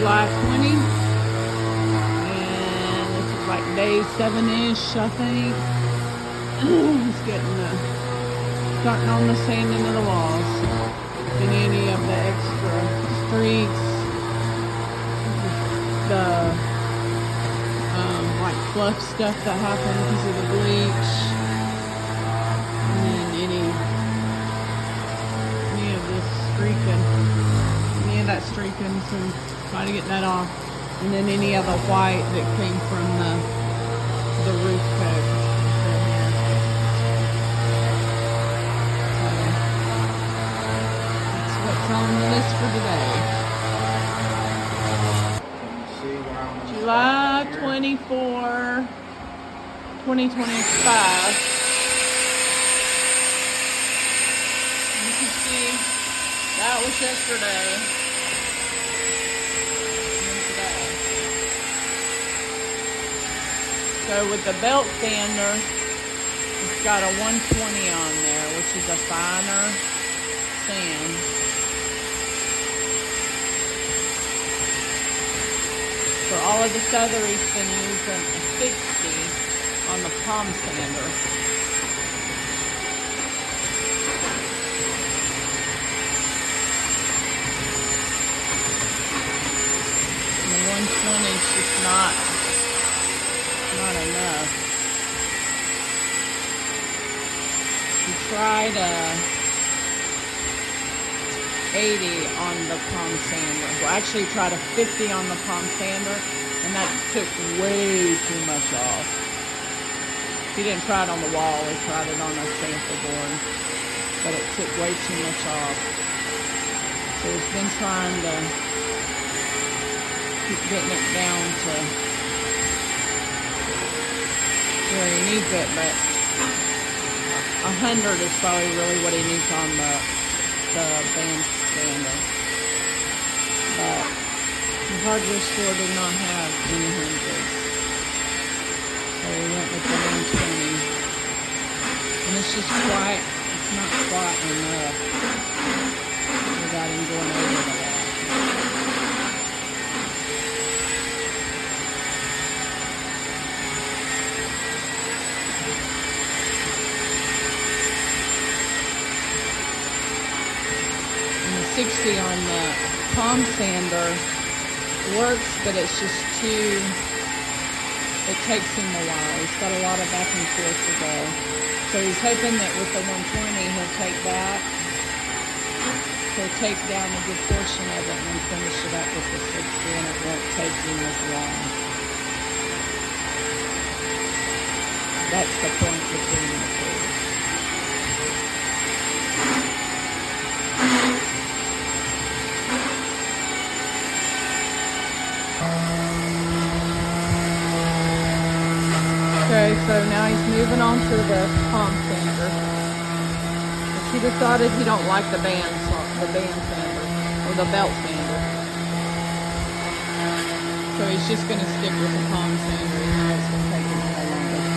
July 20. And this is like day 7-ish, I think. It's getting starting on the sanding of the walls. And any of the extra streaks, the like fluff stuff that happened because of the bleach, and then any of this streaking, any of that streaking, so try to get that off, and then any of the white that came from the roof coat. That's what's on the list for today. July 24, 2025. You can see that was yesterday. And today. So with the belt sander, it's got a 120 on there, which is a finer sand. For all of this other, he's been using a 60 on the palm sander. And the 120 is just not enough. He tried 80 on the palm sander. Well, actually tried a 50 on the palm sander, and that took way too much off. He didn't try it on the wall, he tried it on a sample board, but it took way too much off. So he's been trying to keep getting it down to where he needs it, but 100 is probably really what he needs on the band sander. But the hardware store did not have any hundreds, so we went with the 120. And it's just quite, it's not quite enough without him going over the lot. And the 60 on the palm sander works, but it's just too, it takes him a while. He's got a lot of back and forth to go. So he's hoping that with the 120 he'll take that, he'll take down a good portion of it and then finish it up with the 60, and it won't take him as long. That's the point between the two. Okay, so now he's moving on to the palm sander. He decided he don't like the band sander, or the belt sander. So he's just going to stick with the palm sander, even though it's going to take him a little longer.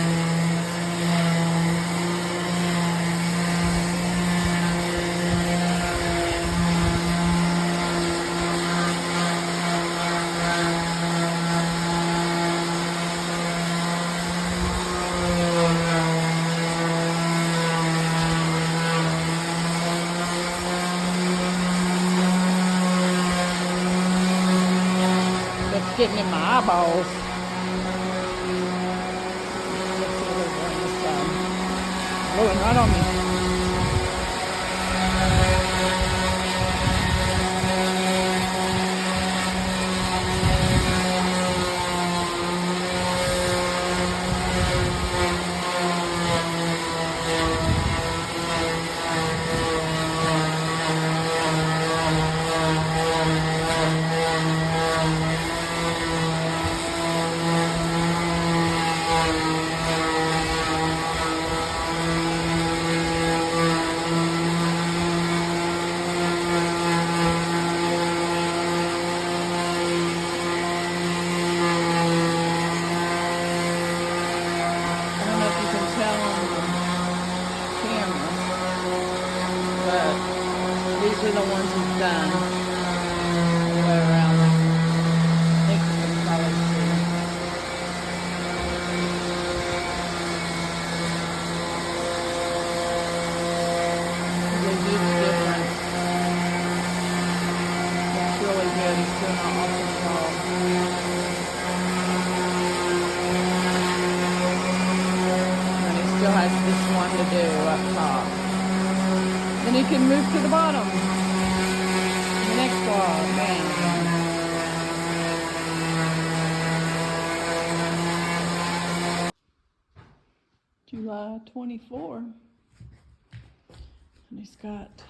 Getting in my eyeballs. Let's see what's on this side. Blowing right on me. These are the ones he's done all the way around. doing an awesome job. And he still has this one to do up top. Then he can move to the bottom. The next vlog, man. July 24. And he's got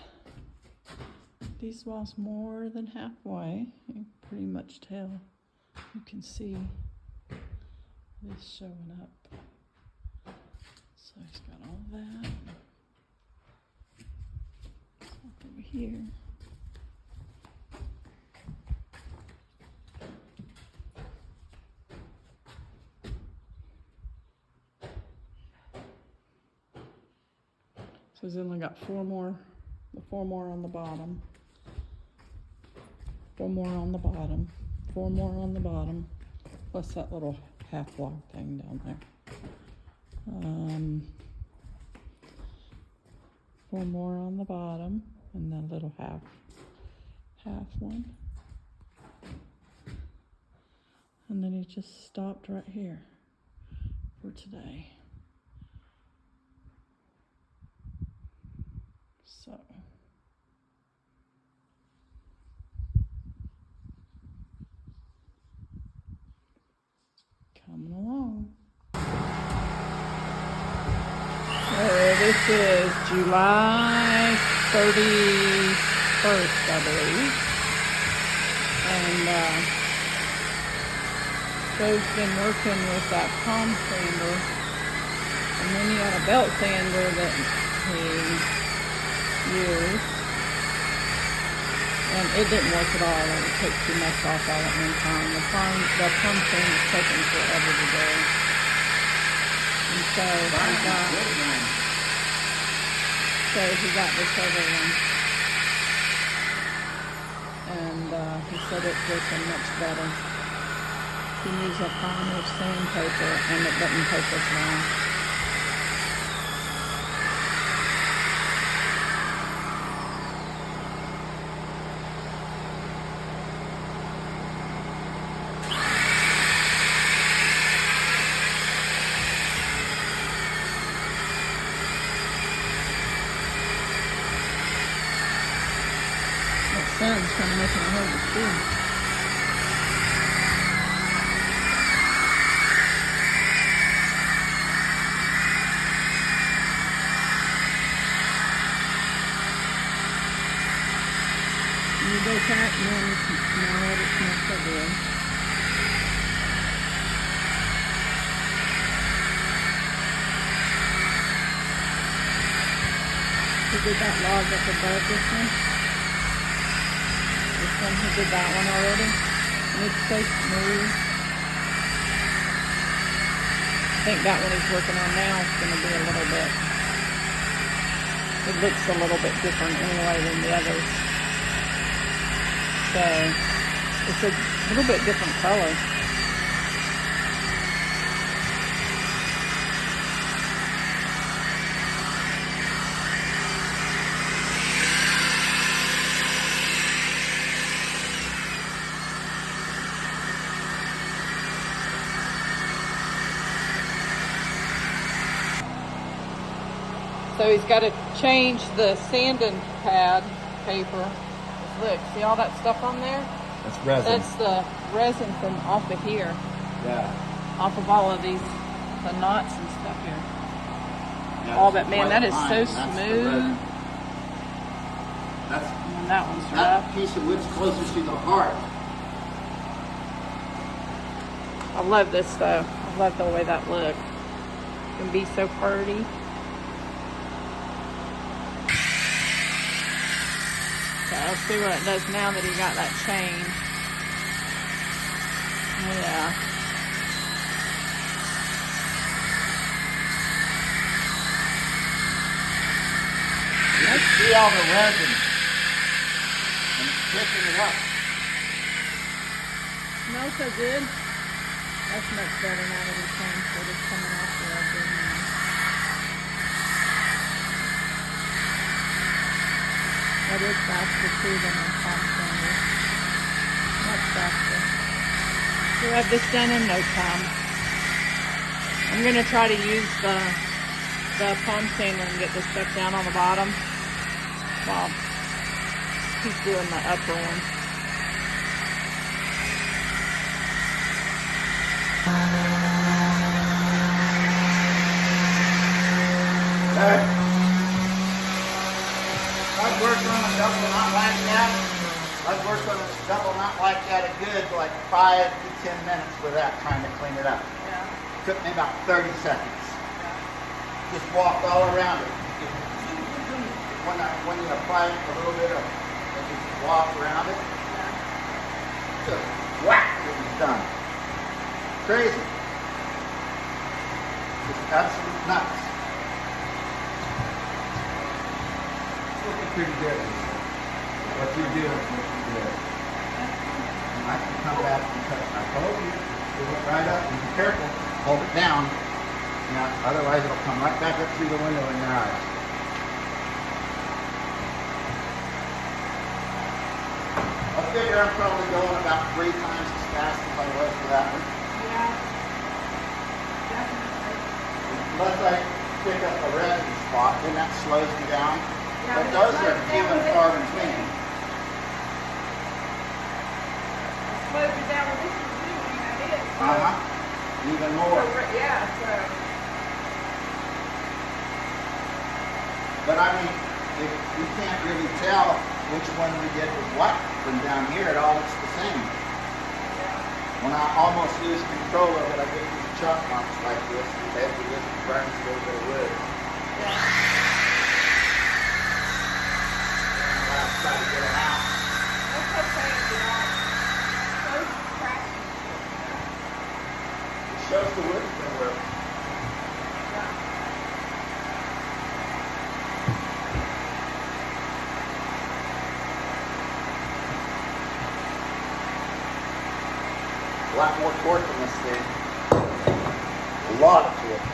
these walls more than halfway. You can pretty much tell. You can see this showing up. So he's got all that. Over here. So he's only got four more on the bottom. 4 more on the bottom. 4 more on the bottom. Plus that little half log thing down there. 4 more on the bottom, and that little half one. And then he just stopped right here for today. So coming along. This is July 31st, I believe. And Joe's been working with that palm sander. And then he had a belt sander that he used. And it didn't work at all. It would take too much off all at one time. The palm sander is taking forever to do. And so he got this other one, and he said it's working much better. You can use a primer, sandpaper, and it doesn't take as long. The sun's kind of making it hard to see. You go back and then you can smell it. It smells so good. You did that log up above this one. He did that one already, and it's so smooth. I think that one he's working on now is going to be a little bit, it looks a little bit different anyway than the others. So, it's a little bit different color. So he's got to change the sanding pad paper. Look, see all that stuff on there? That's resin. That's the resin from off of here. Yeah. Off of all of these, the knots and stuff here. Yeah, Oh, but man, that is so that's smooth. And that one's that rough. piece of wood's closer to the heart. I love this though. I love the way that looks. It can be so pretty. So I'll see what it does now that he got that chain. Yeah. Let's see all the resin and picking it up. Smells so good. That's much better now that it's changed. It is coming off real good now. That is faster too than a palm sander. much faster. We'll have this done in no time. I'm gonna try to use the palm sander and get this stuff down on the bottom while he's doing the upper one. I've worked on a double knot like that. I've worked on a double knot like that a good like 5 to 10 minutes without trying to clean it up. Yeah. Took me about 30 seconds. Just walked all around it. When you apply a little bit of, and just walk around it, just whack, it was done. Crazy. Just absolute nuts. Looking pretty good. What you're doing is looking good. And I can come back and cut. I told you, do it right up and be careful. Hold it down. Now, otherwise it'll come right back up through the window in your eyes. I figure I'm probably going about 3 times as fast as I was for that one. Yeah. Definitely. Unless I pick up a resin spot, then that slows me down. Yeah, But those are few and far between. Slows it down with this one too, when that is. Even more. Yeah, so. But I mean, if you can't really tell which one we did with what from down here, it all looks the same. When I almost lose control of it, I get these chuck marks like this, and basically just burns a little bit of wood. I'll try to get them out. That's okay, you know. Those cracks and shit. It shows the wood's been worked. A lot more torque in this thing. A lot of torque.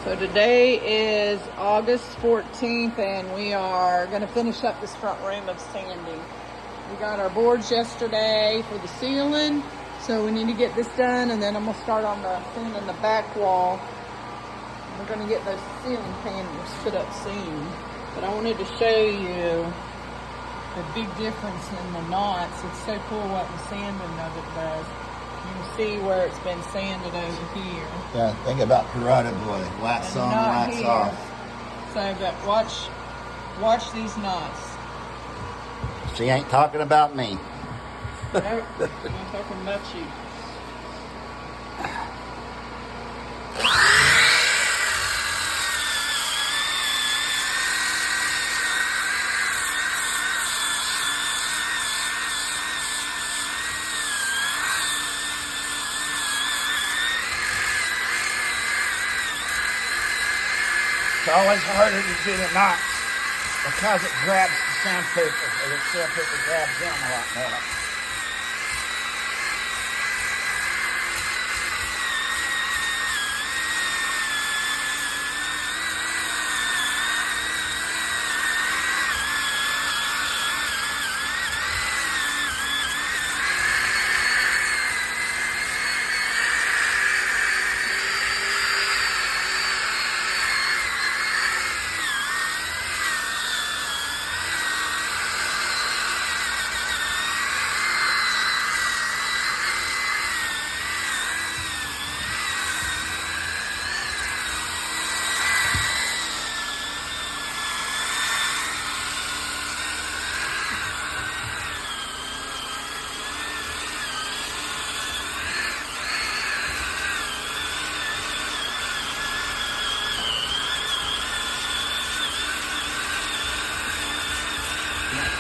So today is August 14th and we are going to finish up this front room of sanding. We got our boards yesterday for the ceiling, so we need to get this done, and then I'm going to start on the sanding the back wall. We're going to get those ceiling panels put up soon. But I wanted to show you the big difference in the knots. It's so cool what the sanding of it does. You can see where it's been sanded over here. Yeah, think about Karate Boy. Wax And on, not wax here. off. So, but watch these knots. She ain't talking about me. Nope, I'm talking about you. It's always harder to do the knots because it grabs the sandpaper, or the sandpaper grabs them a lot more.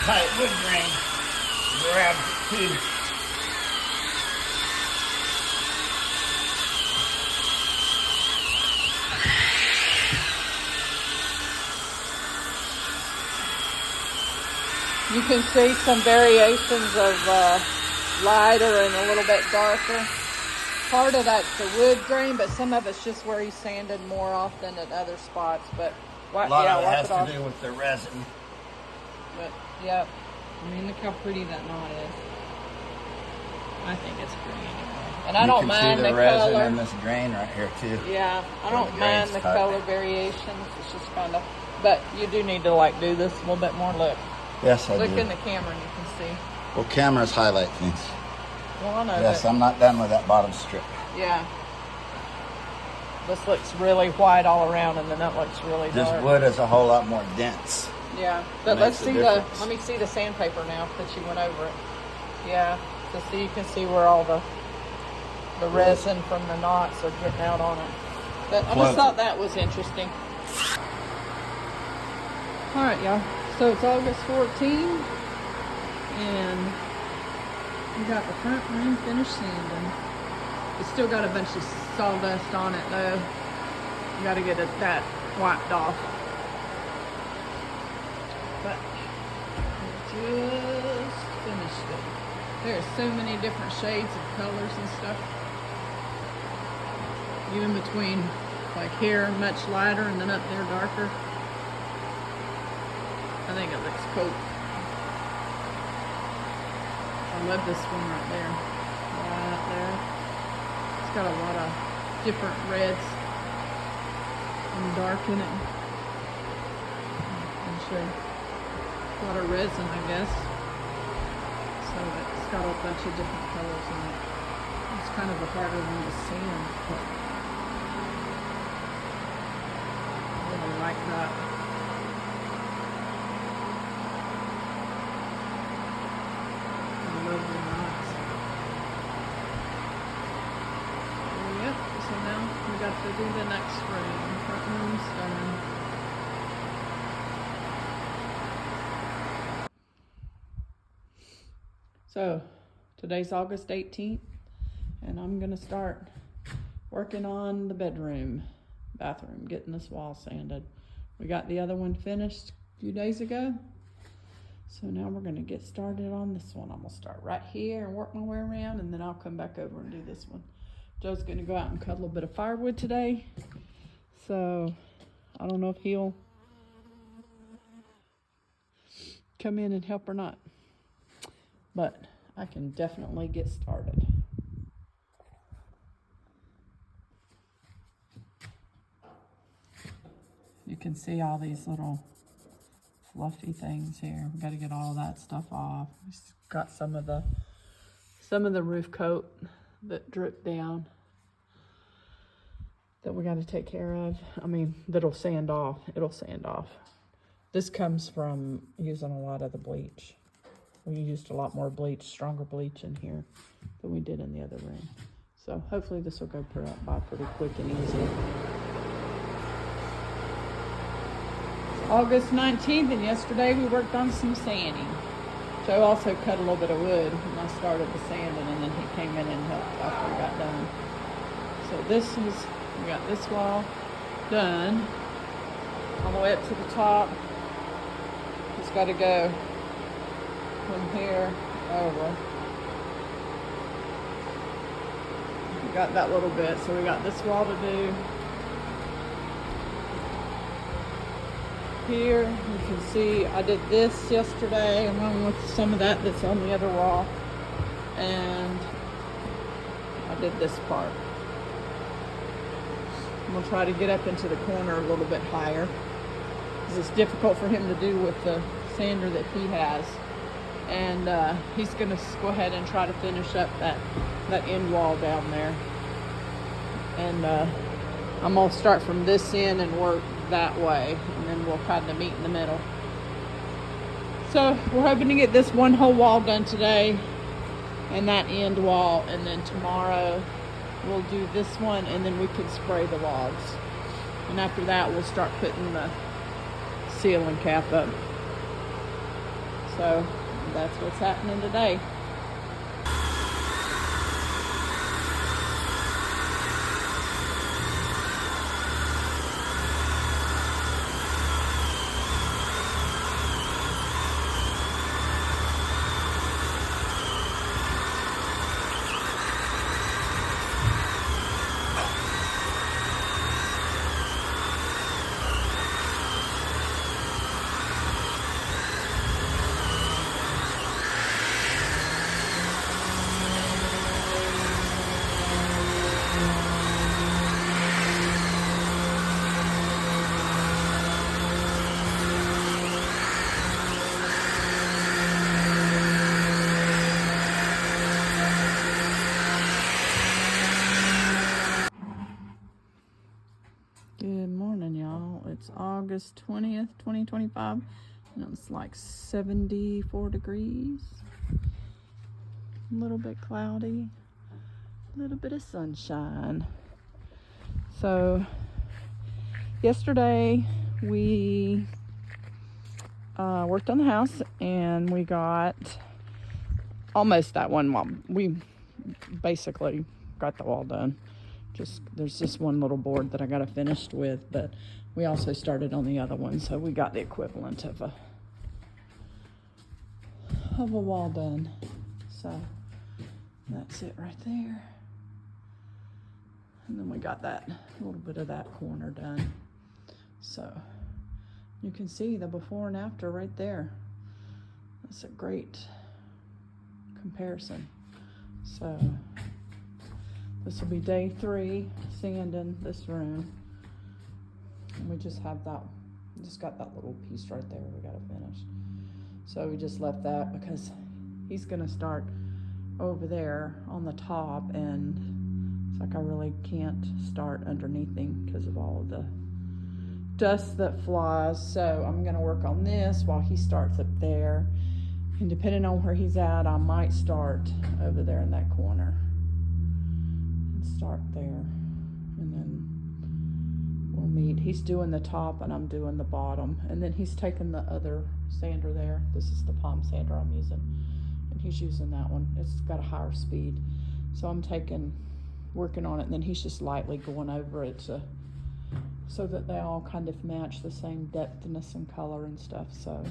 tight wood grain grabs it too. You can see some variations of lighter and a little bit darker. Part of that's the wood grain, but some of it's just where he sanded more often at other spots. But A lot of it wipe has it off. to do with the resin. But yeah, I mean, look how pretty that knot is. I think it's pretty anyway. And I don't mind You can see the the resin color. in this grain right here too. Yeah, I The don't mind grain's the tight. color variations. It's just kind of, but you do need to like do this a little bit more. Look, Yes, I look do. in the camera and you can see. Well, cameras highlight things. One of Yes, it. I'm not done with that bottom strip. Yeah. This looks really white all around, and then that looks really This dark. wood is a whole lot more dense. Yeah, but Makes let's a see difference. let me see the sandpaper now that you went over it. Yeah, so you can see where all the resin from the knots are getting out on it. But I Close just thought that was interesting. All right, y'all. So it's August 14, and we got the front room finished sanding. It's still got a bunch of sawdust on it though. You got to get that wiped off. But we just finished it. There's so many different shades of colors and stuff. Even between like here much lighter and then up there darker. I think it looks cool. I love this one right there. Right there. It's got a lot of different reds and dark in it. I'll show you. A lot of resin, I guess. So it's got a bunch of different colors in it. It's kind of a harder one to sand, but I really like that. I love the knots. Yep, so now we got to do the next room. Front room's done. So today's August 18th, and I'm gonna start working on the bathroom, getting this wall sanded. We got the other one finished a few days ago. So now we're gonna get started on this one. I'm gonna start right here and work my way around, and then I'll come back over and do this one. Joe's gonna go out and cut a little bit of firewood today. So I don't know if he'll come in and help or not. But I can definitely get started. You can see all these little fluffy things here. We got to get all that stuff off. We got some of the roof coat that dripped down that we got to take care of. I mean, that'll sand off. It'll sand off. This comes from using a lot of the bleach. We used a lot more bleach, stronger bleach in here than we did in the other room. So hopefully this will go by pretty quick and easy. It's August 19th, and yesterday we worked on some sanding. Joe also cut a little bit of wood, and I started the sanding, and then he came in and helped after we got done. So we got this wall done all the way up to the top. It's got to go from here over. We got that little bit, so we got this wall to do. Here you can see I did this yesterday along with some of that's on the other wall, and I did this part. I'm gonna try to get up into the corner a little bit higher because it's difficult for him to do with the sander that he has. And he's gonna go ahead and try to finish up that end wall down there. And I'm gonna start from this end and work that way, and then we'll kind of meet in the middle. So we're hoping to get this one whole wall done today and that end wall, and then tomorrow we'll do this one, and then we can spray the logs. And after that we'll start putting the ceiling cap up. So that's what's happening today. Good morning, y'all. It's August 20th, 2025, and it's like 74 degrees. A little bit cloudy, a little bit of sunshine. So, yesterday we worked on the house and we got almost that one wall. We basically got the wall done. There's just one little board that I got finished with, but we also started on the other one, so we got the equivalent of a wall done. So that's it right there. And then we got that little bit of that corner done. So you can see the before and after right there. That's a great comparison. So this will be day 3 sanding this room. And we just got that little piece right there we gotta finish. So we just left that because he's gonna start over there on the top, and it's like I really can't start underneath him because of all of the dust that flies. So I'm gonna work on this while he starts up there. And depending on where he's at, I might start over there in that corner. Start there, and then we'll meet. He's doing the top and I'm doing the bottom, and then he's taking the other sander there. This is the palm sander I'm using, and he's using that one. It's got a higher speed, so I'm working on it, and then he's just lightly going over it so that they all kind of match the same depthness and color and stuff. So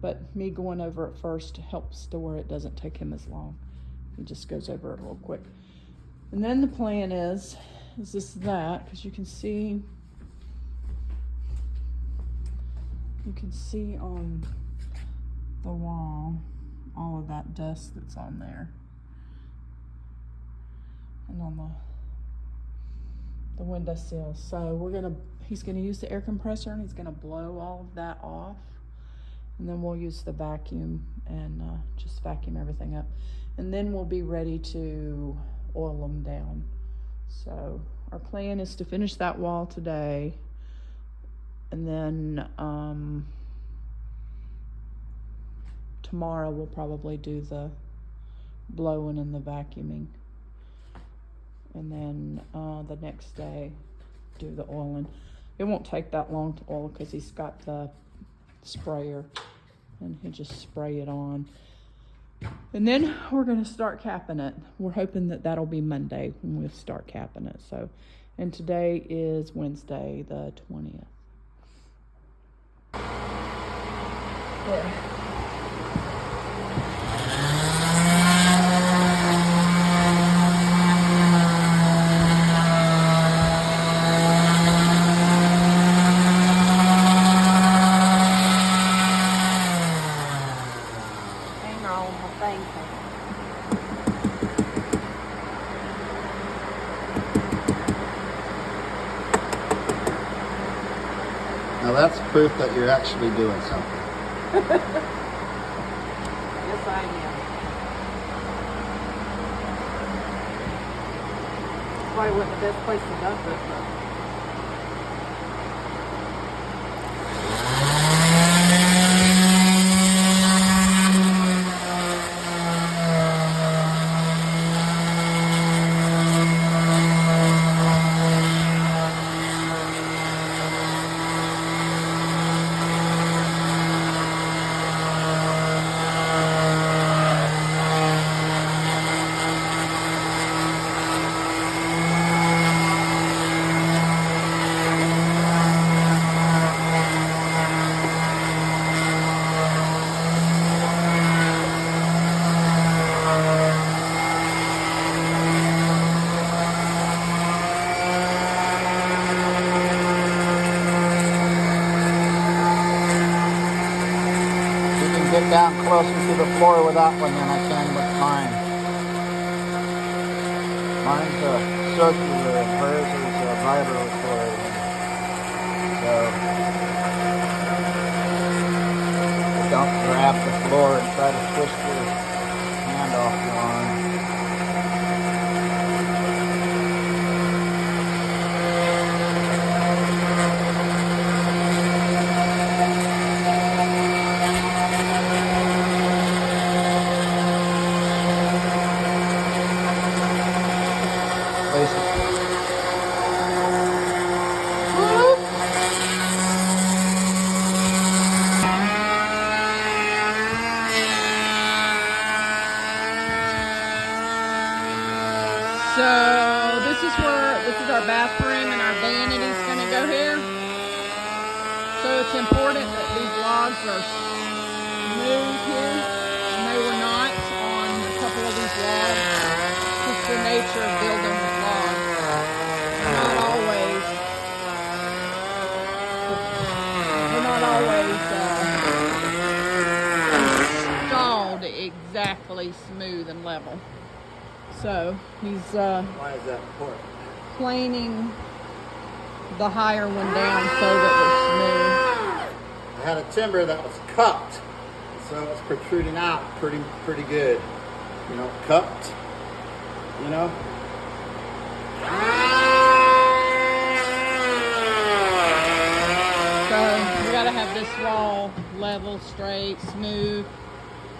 but me going over it first helps to where it doesn't take him as long. He just goes over it real quick. And then the plan is that, because you can see on the wall all of that dust that's on there. And on the windowsill. So he's gonna use the air compressor and he's gonna blow all of that off. And then we'll use the vacuum and just vacuum everything up. And then we'll be ready to oil them down. So our plan is to finish that wall today. And then tomorrow we'll probably do the blowing and the vacuuming. And then the next day do the oiling. It won't take that long to oil because he's got the sprayer and he'll just spray it on. And then we're going to start capping it. We're hoping that that'll be Monday when we'll start capping it. So, and today is Wednesday the 20th. Yeah. Now that's proof that you're actually doing something. Yes, I am. That's why I went the best place to dump it. can get down closer to the floor with that one than I can with mine. Mine's circular and hers is vibratory. So don't grab the floor and try to twist your hand off your arm. So this is our bathroom, and our vanity's going to go here. So it's important that these logs are smooth here, and they were not on a couple of these logs. Just the nature of building with logs. They're not always installed exactly smooth and level. So he's Why is that important? planing the higher one down so that I had a timber that was cupped, so it was protruding out pretty good. You know, cupped. You know. So we gotta have this wall level, straight, smooth,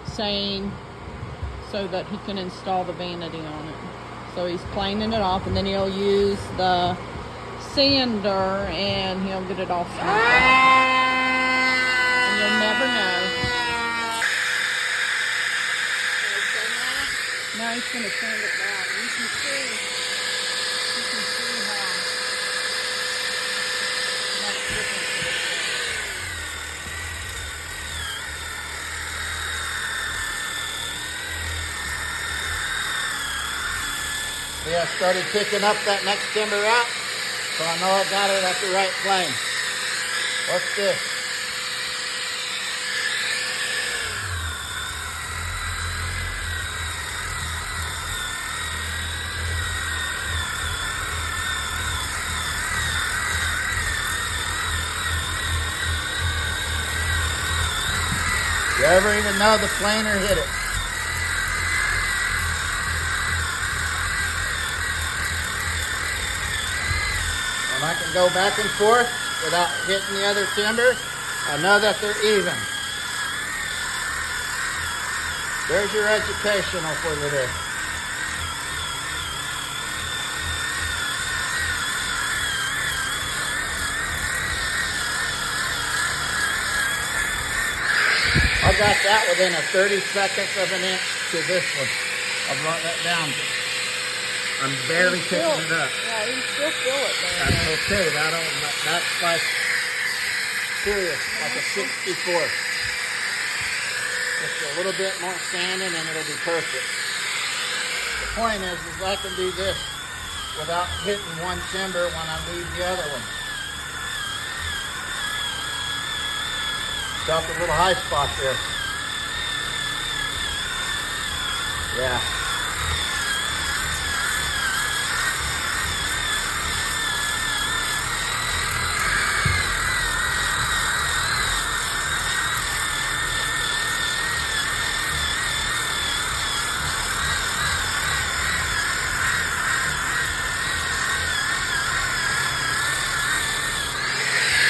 sane, so that he can install the vanity on it. So he's planing it off, and then he'll use the sander and he'll get it all smoothed out. And you'll never know. Now he's gonna sand it down. You can see how much difference it is. See, I started picking up that next timber out, so I know I got it at the right plane. What's this? You ever even know the planer hit it? And I can go back and forth without hitting the other timber. I know that they're even. There's your educational for today. I got that within a 30-seconds of an inch to this one. I brought that down. I'm barely picking it up. Yeah, you still feel it there. That's okay. That's like serious, like a 64. Just a little bit more sanding and it'll be perfect. The point is I can do this without hitting one timber when I leave the other one. Got the little high spot there. Yeah.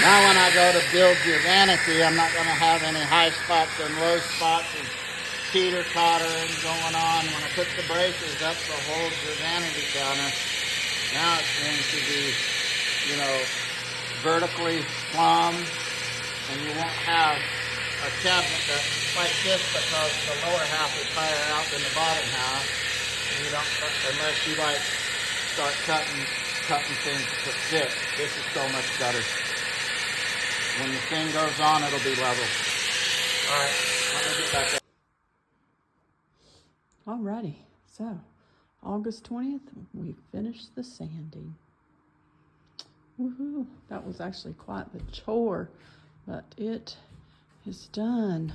Now when I go to build your vanity, I'm not going to have any high spots and low spots and teeter-tottering going on. When I put the braces up to hold your vanity counter, now it's going to be, you know, vertically plumb, and you won't have a cabinet that's like this because the lower half is higher out than the bottom half. And you don't, unless you like start cutting things to fit. This is so much better. When the thing goes on, it'll be level. All right, let me get back up. Alrighty, so August 20th, we finished the sanding. Woohoo! That was actually quite the chore, but it is done.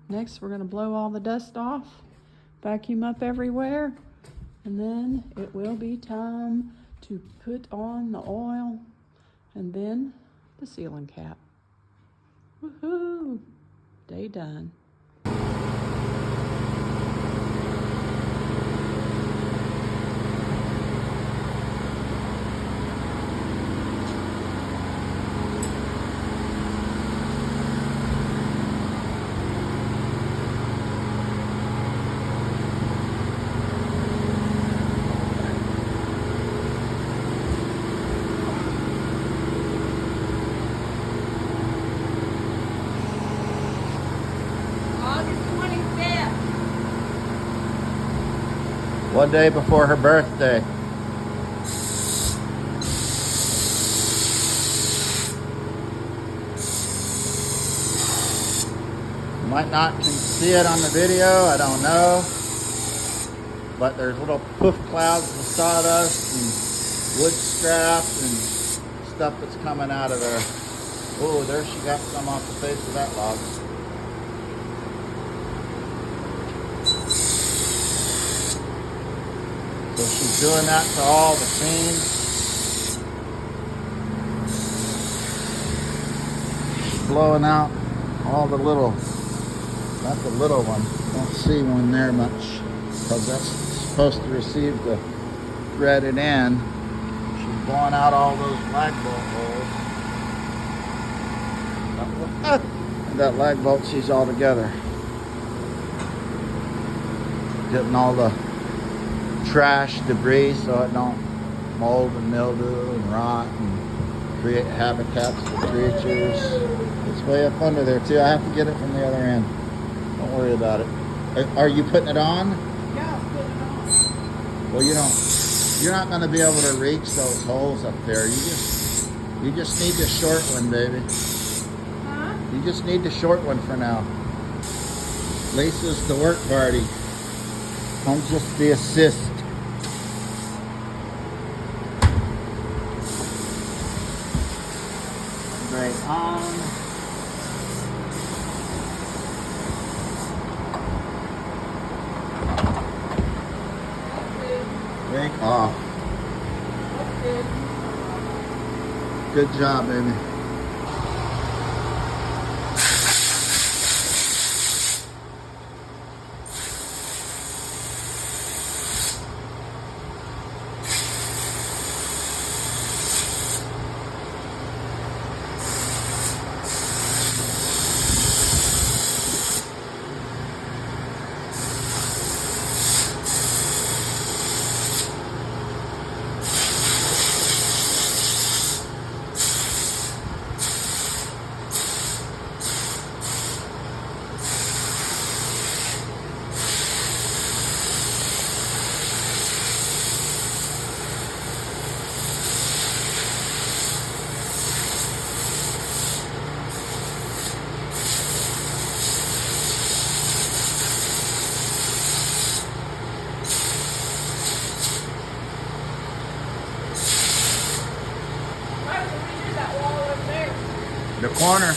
Next, we're gonna blow all the dust off, vacuum up everywhere, and then it will be time to put on the oil and then the sealing cap. Woohoo! Day done. One day before her birthday. You might not can see it on the video, I don't know. But there's little poof clouds of sawdust and wood scrap and stuff that's coming out of there. Oh, there she got some off the face of that log. So she's doing that to all the seams. She's blowing out all the little, not the little one, don't see one there much, because that's supposed to receive the threaded end. She's blowing out all those lag bolt holes. And that lag bolt, she's all together. Getting all the trash debris so it don't mold and mildew and rot and create habitats for creatures. It's way up under there too. I have to get it from the other end. Don't worry about it. Are you putting it on? Yeah, I'm putting it on. Well, you're not going to be able to reach those holes up there. You just need the short one, baby. Huh? You just need the short one for now. Lisa's the work party. I'm just the assist. Right on. Break off. Good job, baby. The corner.